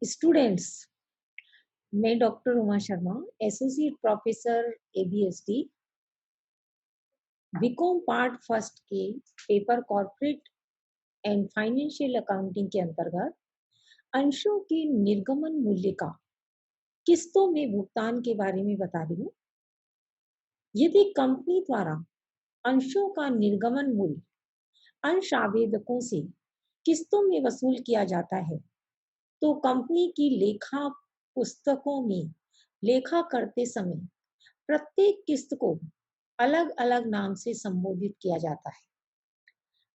Students, मैं doctor Uma Sharma, associate professor ABSD, BCom part first के paper corporate and financial accounting के अंतर्गत अंशों के निर्गमन मूल्य का किस्तों में भुगतान के बारे में बता रही हूँ। यदि कंपनी द्वारा अंशों का निर्गमन मूल्य अंश आवेदकों से किस्तों में वसूल किया जाता है, तो कंपनी की लेखा पुस्तकों में लेखा करते समय प्रत्येक किस्त को अलग-अलग नाम से संबोधित किया जाता है।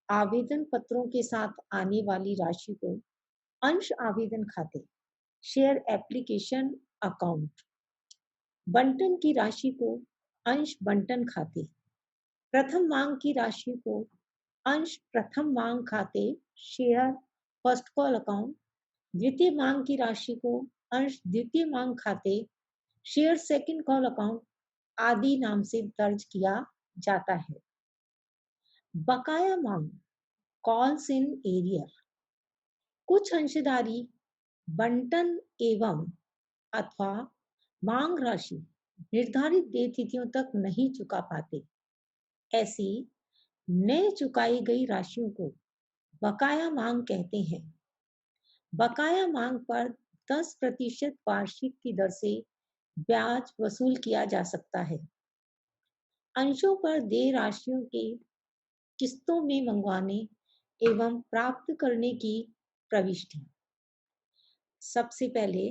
आवेदन पत्रों के साथ आने वाली राशि को अंश आवेदन खाते, शेयर एप्लीकेशन अकाउंट, बंटन की राशि को अंश बंटन खाते, प्रथम मांग की राशि को अंश प्रथम मांग खाते, शेयर फर्स्ट कॉल अकाउंट, द्वितीय मांग की राशि को अंश द्वितीय मांग खाते, शेयर सेकंड कॉल अकाउंट आदि नाम से दर्ज किया जाता है। बकाया मांग कॉल्स इन एरियर, कुछ अंशधारी बंटन एवं अथवा मांग राशि निर्धारित देय तिथियों तक नहीं चुका पाते। ऐसी न चुकाई गई राशियों को बकाया मांग कहते हैं। बकाया मांग पर 10% वार्षिक की दर से ब्याज वसूल किया जा सकता है। अंशों पर देय राशियों के किस्तों में मंगवाने एवं प्राप्त करने की प्रविष्टि। सबसे पहले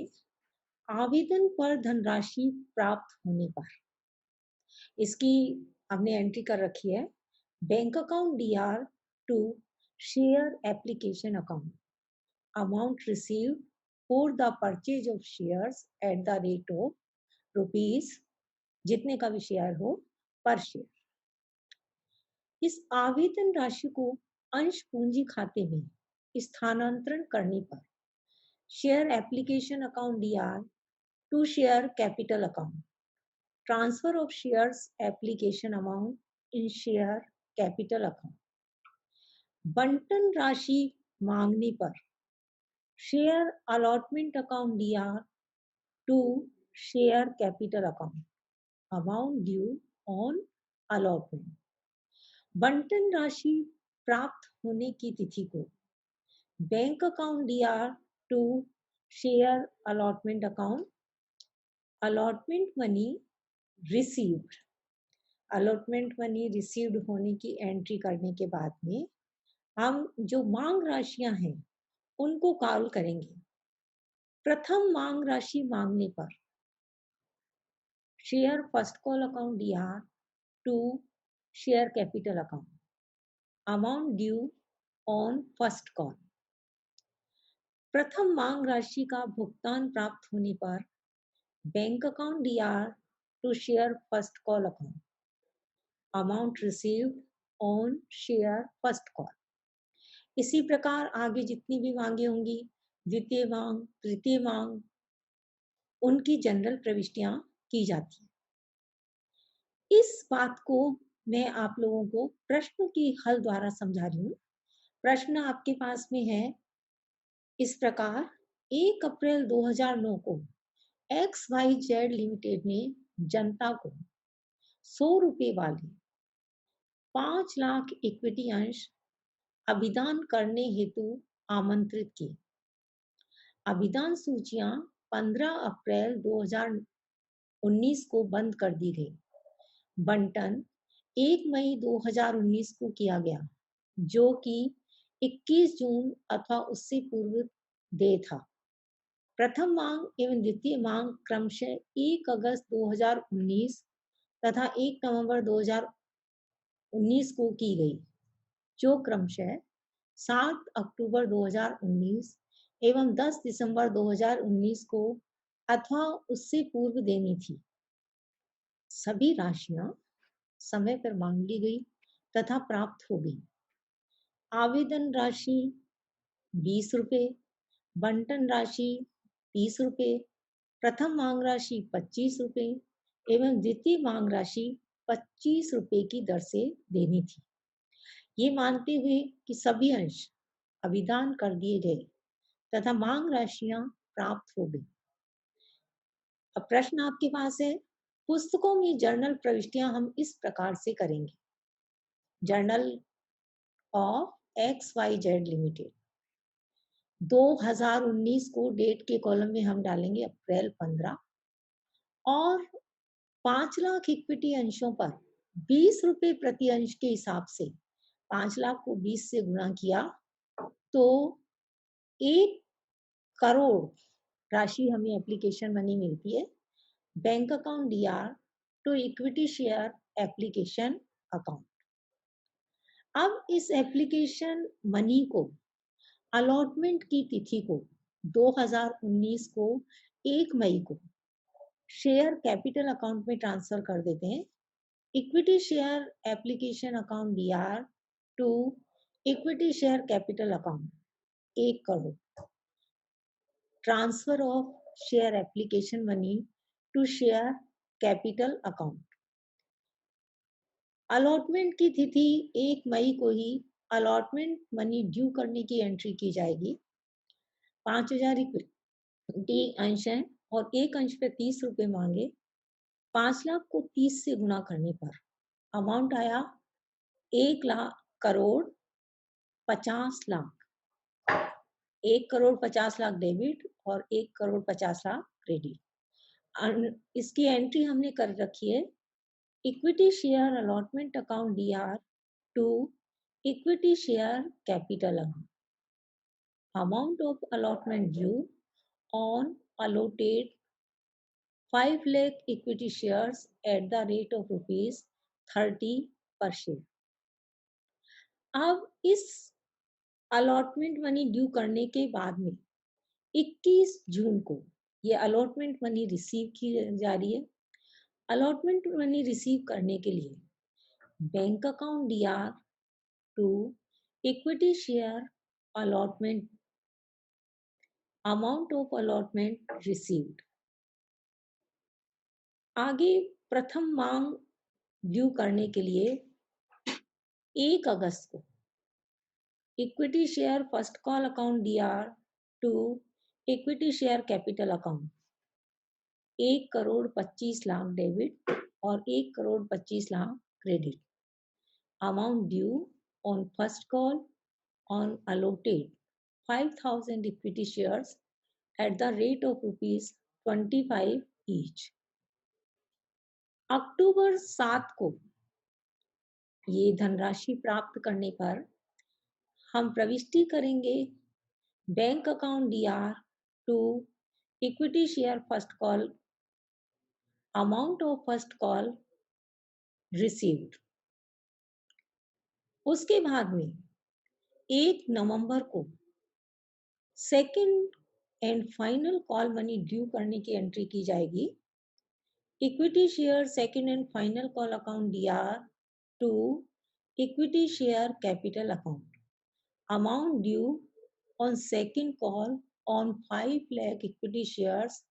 आवेदन पर धनराशि प्राप्त होने पर इसकी हमने एंट्री कर रखी है। Bank account DR to share application account, amount received for the purchase of shares at the rate of rupees, जितने का भी शेयर हो पर शेयर। इस आवेदन राशि को अंश पूंजी खाते में स्थानांतरण करने पर share application account DR to share capital account, transfer of shares application amount in share capital account. बंटन राशि मांगने पर share allotment account DR to share capital account, amount due on allotment. बंटन राशि प्राप्त होने की तिथि को bank account DR to share allotment account, allotment money received, allotment money received होने की एंट्री करने के बाद में हम जो मांग राशियां हैं उनको कॉल करेंगे। प्रथम मांग राशि मांगने पर share first call account DR to share capital account, amount due on first call. प्रथम मांग राशि का भुगतान प्राप्त होने पर bank account DR to share first call account, amount received on share first call. इसी प्रकार आगे जितनी भी मांगे होंगी, द्वितीय मांग, तृतीय मांग, उनकी जनरल प्रविष्टियां की जाती हैं। इस बात को मैं आप लोगों को प्रश्न की हल द्वारा समझा रही हूँ। प्रश्न आपके पास में है इस प्रकार: 1 अप्रैल 2009 को XYZ लिमिटेड ने जनता को 100 रुपए वाले 5 लाख इक्विटी अंश अभिदान करने हेतु आमंत्रित किए। अभिदान सूचियां 15 अप्रैल 2019 को बंद कर दी गई। बंटन 1 मई 2019 को किया गया, जो कि 21 जून अथवा उससे पूर्व देय था। प्रथम मांग एवं द्वितीय मांग क्रमशः 1 अगस्त 2019 तथा 1 नवंबर 2019 को की गई, जो क्रमशः 7 अक्टूबर 2019 एवं 10 दिसंबर 2019 को अथवा उससे पूर्व देनी थी। सभी राशियां समय पर मांग ली गई तथा प्राप्त हो गई। आवेदन राशि 20 रुपए, बंटन राशि 30 रुपए, प्रथम मांग राशि 25 रुपए एवं द्वितीय मांग राशि 25 रुपए की दर से देनी थी। ये मानते हुए कि सभी अंश अभिदान कर दिए गए तथा मांग राशियां प्राप्त हो गई। अब प्रश्न आपके पास है, पुस्तकों में जर्नल प्रविष्टियां हम इस प्रकार से करेंगे। Journal of X Y Z limited 2019 को डेट के कॉलम में हम डालेंगे अप्रैल 15 और 5 लाख इक्विटी अंशों पर 20 रुपए प्रति अंश के हिसाब से 5 लाख को 20 से गुणा किया तो 1 करोड़ राशि हमें एप्लीकेशन मनी मिलती है। Bank account DR to equity share application account. अब इस एप्लीकेशन मनी को अलॉटमेंट की तिथि को 2019 को 1 मई को शेयर कैपिटल अकाउंट में ट्रांसफर कर देते हैं। Equity share application account DR to equity share capital account 1 crore. Transfer of share application money to share capital account. Allotment की तिथि 1 मई को ही अलॉटमेंट मनी ड्यू करने की एंट्री की जाएगी। 5000 इक्विटी अंश है और एक अंश पे 30 रुपए मांगे। 5 लाख को 30 से गुणा करने पर अमाउंट आया 1,50,00,000। 1,50,00,000 डेबिट और 1,50,00,000 क्रेडिट। इसकी एंट्री हमने कर रखी है equity share allotment account DR to equity share capital account. Amount of allotment due on allotted 5 lakh equity shares at the rate of ₹30 per share। अब इस अलॉटमेंट मनी ड्यू करने के बाद में 21 जून को ये अलॉटमेंट मनी रिसीव की जा रही है। अलॉटमेंट मनी रिसीव करने के लिए bank account DR to equity share allotment amount of allotment received. आगे प्रथम मांग ड्यू करने के लिए 1 अगस्त को equity share first call account DR to equity share capital account 1,25,00,000 debit और 1,25,00,000 credit. Amount due on first call on allotted 5,000 equity shares at the rate of ₹25 each. अक्टूबर 7 को ये धनराशि प्राप्त करने पर हम प्रविष्टि करेंगे bank account DR to equity share first call amount of first call received. उसके बाद में 1 नवंबर को second and final call money due करने की एंट्री की जाएगी। Equity share second and final call account DR to equity share capital account. Amount due on second call on 5 lakh equity shares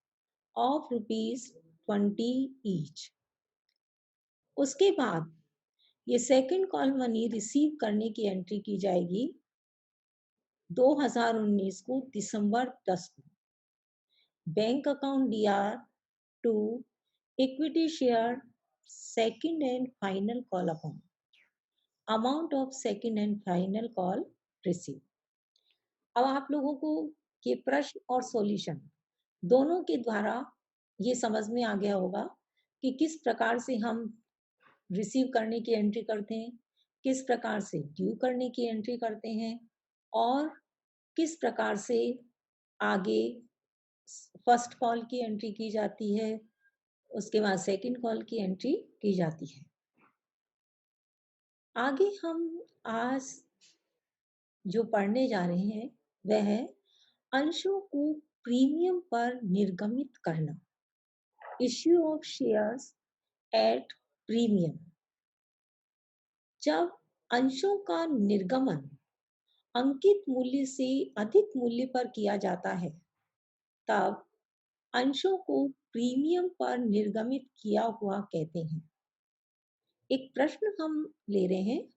of ₹20 each। उसके बाद ये second call money receive करने की entry की जाएगी 2019 को दिसंबर 10 को bank account DR to equity share second and final call account amount of second and final call receive. अब आप लोगों को ये प्रश्न और सॉल्यूशन दोनों के द्वारा ये समझ में आ गया होगा कि किस प्रकार से हम रिसीव करने की एंट्री करते हैं, किस प्रकार से ड्यू करने की एंट्री करते हैं और किस प्रकार से आगे फर्स्ट कॉल की एंट्री की जाती है, उसके बाद सेकंड कॉल की एंट्री की जाती है। आगे हम आज जो पढ़ने जा रहे हैं वह है अंशों को प्रीमियम पर निर्गमित करना। Issue of shares at premium. जब अंशों का निर्गमन अंकित मूल्य से अधिक मूल्य पर किया जाता है तब अंशों को प्रीमियम पर निर्गमित किया हुआ कहते हैं। एक प्रश्न हम ले रहे हैं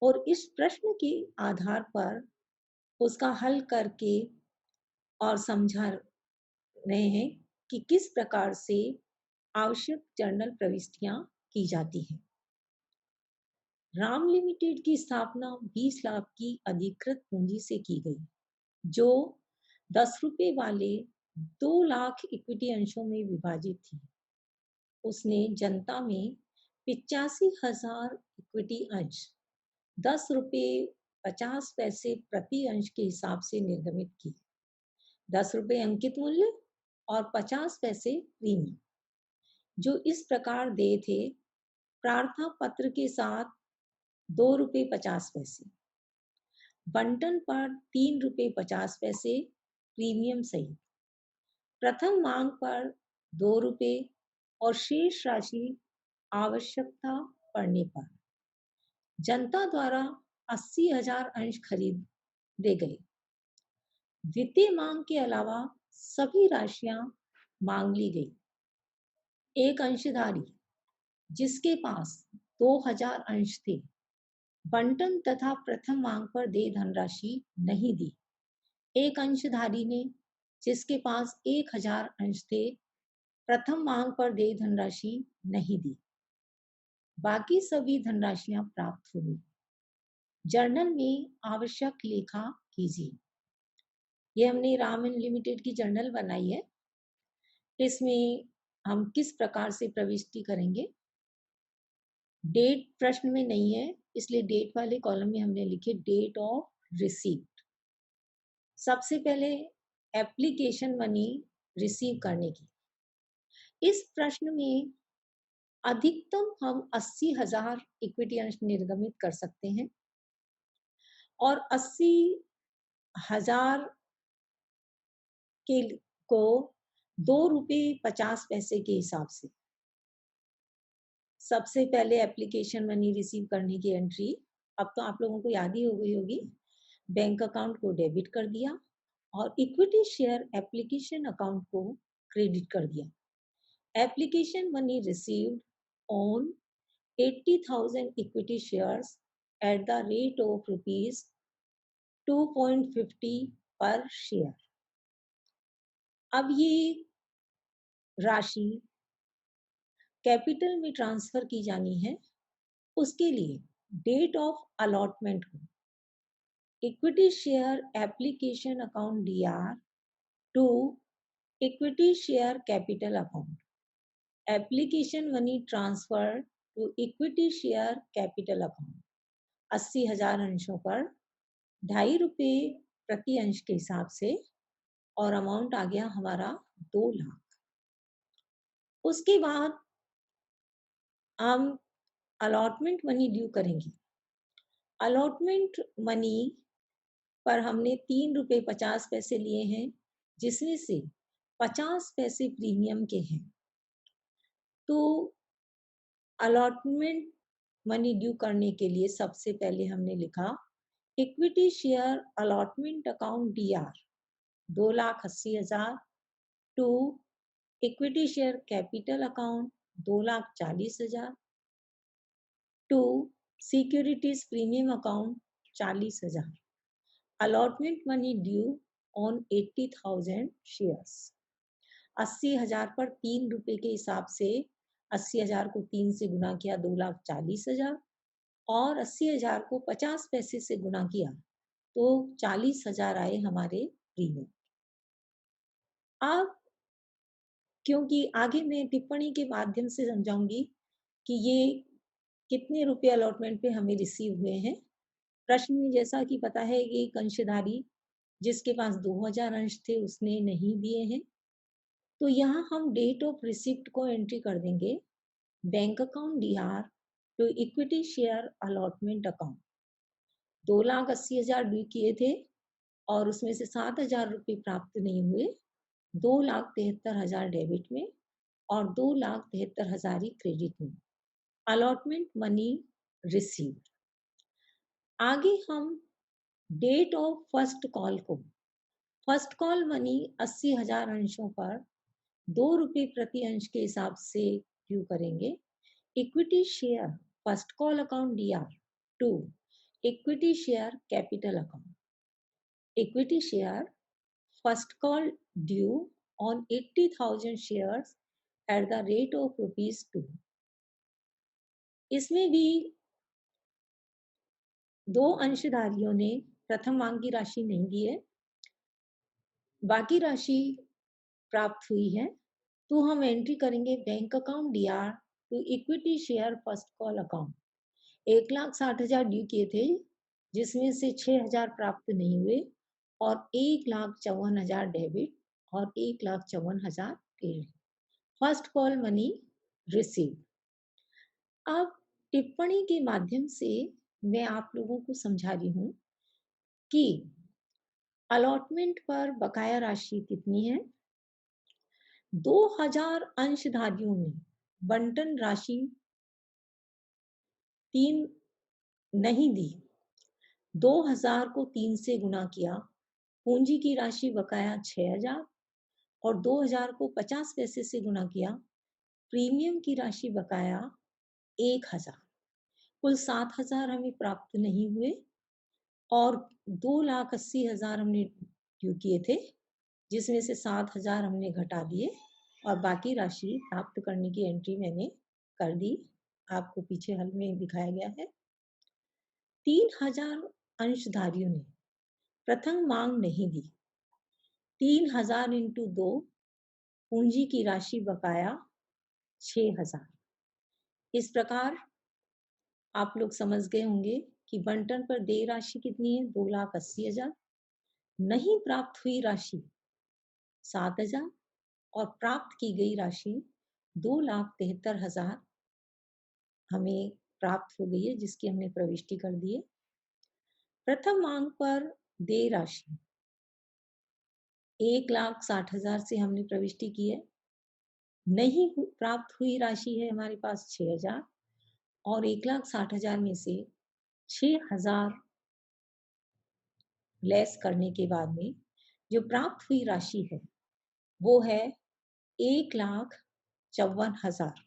और इस प्रश्न के आधार पर उसका हल करके और रहे हैं कि किस प्रकार से आवश्यक जर्नल प्रविष्टियां की जाती हैं। राम लिमिटेड की स्थापना 20 लाख की अधिकृत पूंजी से की गई, जो 10 रुपए वाले 2 लाख इक्विटी अंशों में विभाजित थी। उसने जनता में 85,000 इक्विटी अंश 10 रुपए 50 पैसे प्रति अंश के हिसाब से निर्गमित की। 10 रुपए अंकित मूल्य और 50 पैसे प्रीमियम, जो इस प्रकार देय थे: प्रार्थना पत्र के साथ 2 रुपए 50 पैसे, बंटन पर 3 रुपए 50 पैसे प्रीमियम सहित, प्रथम मांग पर 2 रुपए और शेष राशि आवश्यकता पड़ने पर जनता द्वारा 80,000 अंश खरीदे गए। द्वितीय मांग के अलावा सभी राशियां मांग ली गई। एक अंशधारी जिसके पास 2,000 अंश थे, बंटन तथा प्रथम मांग पर देय धनराशि नहीं दी। एक अंशधारी ने, जिसके पास 1,000 अंश थे, प्रथम मांग पर देय धनराशि नहीं दी। बाकी सभी धनराशियां प्राप्त हुई। जर्नल में आवश्यक लेखा कीजिए। ये हमने रामन लिमिटेड की जर्नल बनाई है। इसमें हम किस प्रकार से प्रविष्टि करेंगे। डेट प्रश्न में नहीं है, इसलिए डेट वाले कॉलम में हमने लिखे डेट ऑफ रिसीप्ट। सबसे पहले एप्लीकेशन मनी रिसीव करने की। इस प्रश्न में अधिकतम हम 80,000 इक्विटी अंश निर्गमित कर सकते हैं और 80,000 के को 2 रुपए 50 पैसे के हिसाब से सबसे पहले एप्लीकेशन मनी रिसीव करने की एंट्री, अब तो आप लोगों को याद ही हो गई होगी। बैंक अकाउंट को डेबिट कर दिया और इक्विटी शेयर एप्लीकेशन अकाउंट को क्रेडिट कर दिया। Application money received on 80,000 equity shares at the rate of rupees 2.50 पर शेयर। अब ये राशि कैपिटल में ट्रांसफर की जानी है। उसके लिए डेट ऑफ अलॉटमेंट को equity share application account DR to equity share capital account, application money transfer to equity share capital account 80,000 अंशों पर 2.5 रुपए प्रति अंश के हिसाब से, और अमाउंट आ गया हमारा 2 लाख। उसके बाद हम अलॉटमेंट मनी ड्यू करेंगे। अलॉटमेंट मनी पर हमने 3 रुपए 50 पैसे लिए हैं, जिसमें से 50 पैसे प्रीमियम के हैं। तो अलॉटमेंट मनी ड्यू करने के लिए सबसे पहले हमने लिखा equity share allotment account DR 2,80,000 to equity share capital account 2,40,000 to securities premium account 40,000। Allotment money due on 80,000 shares. 80,000 पर 3 रुपए के हिसाब से 80,000 को 3 से गुना किया 2,40,000 और 80,000 को 50 पैसे से गुना किया तो 40,000 आए हमारे प्रीमियम। अब क्योंकि आगे मैं टिप्पणी के माध्यम से समझाऊंगी कि ये कितने रुपए अलॉटमेंट पे हमें रिसीव हुए हैं। प्रश्न में जैसा कि पता है कि एक अंशधारी जिसके पास 2,000 अंश थे उसने नहीं दिए हैं, तो यहाँ हम डेट ऑफ रिसिप्ट को एंट्री कर देंगे bank account DR to equity share allotment account. 2,80,000 due किए थे और उसमें से 7,000 रुपये प्राप्त नहीं हुए। 2,73,000 डेबिट में और 2,73,000 ही क्रेडिट में। Allotment money receive. आगे हम डेट ऑफ फर्स्ट कॉल को फर्स्ट कॉल मनी 80,000 अंशों पर 2 रुपये प्रति अंश के हिसाब से ड्यू करेंगे। Equity share first call account DR to equity share capital account. Equity share first call due on 80,000 shares at the rate of ₹2। इसमें भी दो अंशधारियों ने प्रथम मांग की राशि नहीं दी है, बाकी राशि प्राप्त हुई है। तो हम एंट्री करेंगे bank account DR to equity share first call account. 1,60,000 due किए थे, जिसमें से 6,000 प्राप्त नहीं हुए और 1,54,000 डेबिट और 1,54,000 credit. First call money receive. अब टिप्पणी के माध्यम से मैं आप लोगों को समझा रही हूं कि अलॉटमेंट पर बकाया राशि कितनी है। 2,000 अंशधारियों ने बंटन राशि 3 नहीं दी। 2,000 को 3 से गुना किया, पूंजी की राशि बकाया 6,000 और 2,000 को 50 पैसे से गुना किया, प्रीमियम की राशि बकाया 1,000। कुल 7,000 हमें प्राप्त नहीं हुए और 2,80,000 हमने ड्यू किए थे, जिसमें से 7,000 हमने घटा दिए और बाकी राशि प्राप्त करने की एंट्री मैंने कर दी। आपको पीछे हल में दिखाया गया है। 3,000 अंशधारियों ने प्रथम मांग नहीं दी। 3,000 इंटू 2 पूंजी की राशि बकाया 6,000। इस प्रकार आप लोग समझ गए होंगे कि बंटन पर देय राशि कितनी है, 2,80,000। नहीं प्राप्त हुई राशि 7,000 और प्राप्त की गई राशि 2,73,000 हमें प्राप्त हो गई है, जिसकी हमने प्रविष्टि कर दी है। प्रथम मांग पर देय राशि 1,60,000 से हमने प्रविष्टि की है। नहीं प्राप्त हुई राशि है हमारे पास 6,000 और 1,60,000 में से 6,000 लेस करने के बाद में जो प्राप्त हुई राशि है वो है 1,54,000।